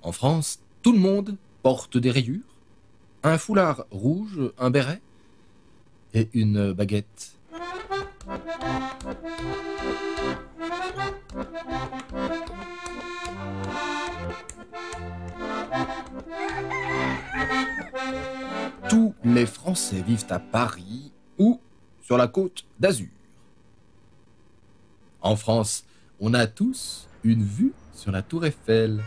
En France, tout le monde porte des rayures, un foulard rouge, un béret et une baguette. Tous les Français vivent à Paris ou sur la côte d'Azur. En France, on a tous une vue sur la tour Eiffel.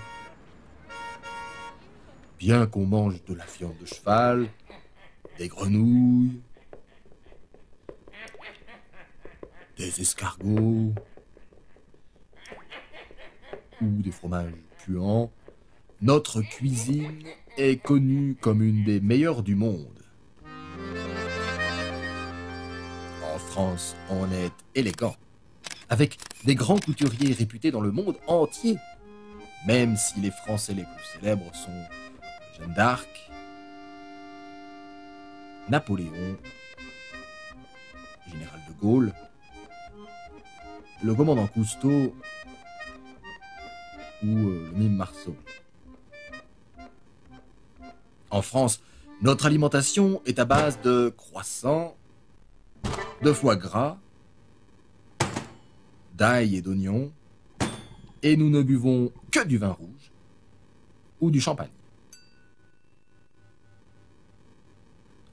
Bien qu'on mange de la viande de cheval, des grenouilles, des escargots ou des fromages puants, notre cuisine est connue comme une des meilleures du monde. En France, on est élégant, avec des grands couturiers réputés dans le monde entier, même si les Français les plus célèbres sont Jeanne d'Arc, Napoléon, Général de Gaulle, le commandant Cousteau ou le mime Marceau. En France, notre alimentation est à base de croissants, de foie gras, d'ail et d'oignons, et nous ne buvons que du vin rouge ou du champagne.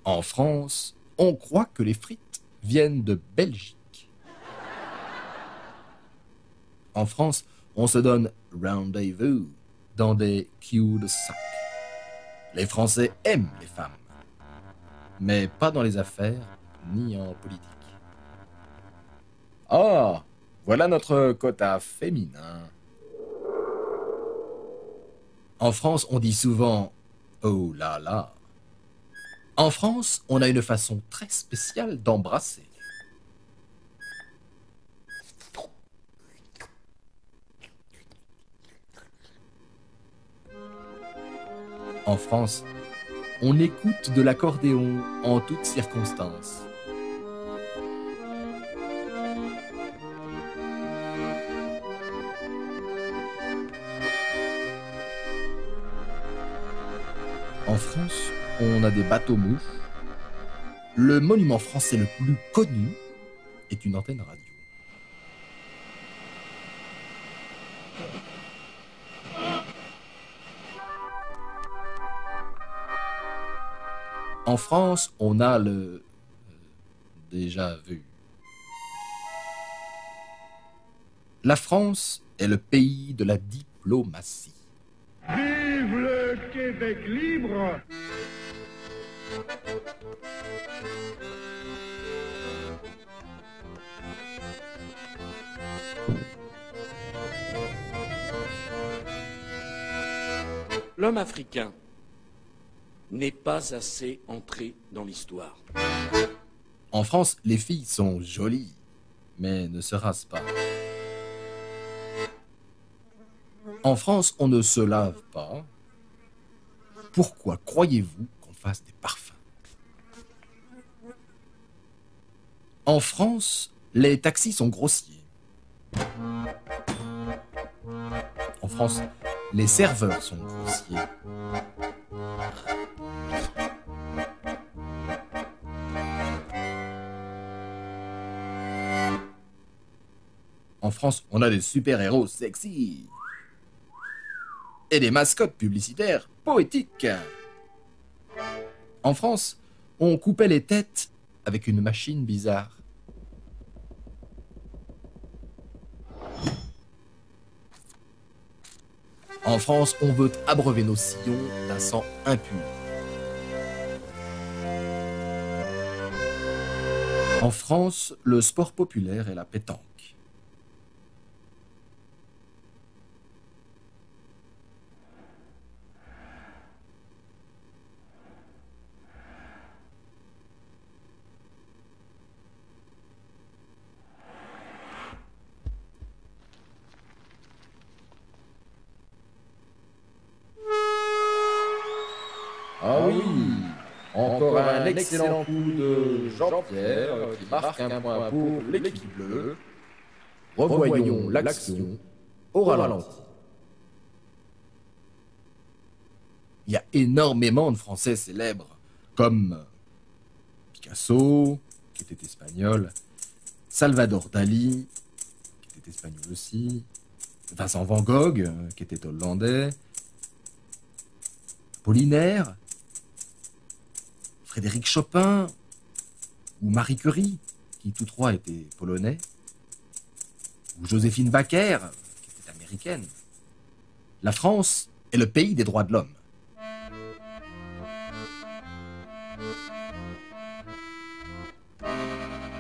En France, on croit que les frites viennent de Belgique. En France, on se donne rendez-vous dans des cul-de-sac. Les Français aiment les femmes, mais pas dans les affaires ni en politique. Oh, voilà notre quota féminin. En France, on dit souvent « oh là là ». En France, on a une façon très spéciale d'embrasser. En France, on écoute de l'accordéon en toutes circonstances. En France, on a des bateaux-mouches. Le monument français le plus connu est une antenne radio. En France, on a le déjà vu. La France est le pays de la diplomatie. Vive le Québec libre! L'homme africain n'est pas assez entré dans l'histoire. En France, les filles sont jolies, mais ne se rasent pas. En France, on ne se lave pas. Pourquoi croyez-vous qu'on fasse des parfums? En France, les taxis sont grossiers. En France, les serveurs sont grossiers. En France, on a des super-héros sexy. Et des mascottes publicitaires poétiques. En France, on coupait les têtes avec une machine bizarre. En France, on veut abreuver nos sillons d'un sang impur. En France, le sport populaire est la pétanque. Ah oui, encore un excellent coup de Jean-Pierre qui marque un point pour l'équipe bleue. Revoyons l'action au ralenti. Il y a énormément de Français célèbres, comme Picasso, qui était espagnol, Salvador Dali, qui était espagnol aussi, Vincent Van Gogh, qui était hollandais, Apollinaire, Frédéric Chopin, ou Marie Curie, qui tous trois étaient polonais, ou Joséphine Baker, qui était américaine. La France est le pays des droits de l'homme.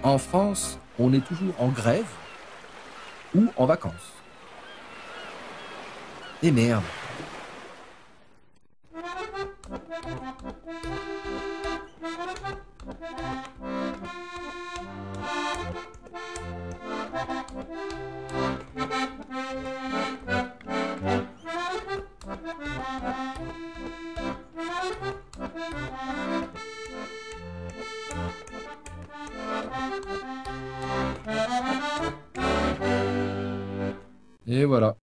En France, on est toujours en grève ou en vacances. Et merde. Et voilà.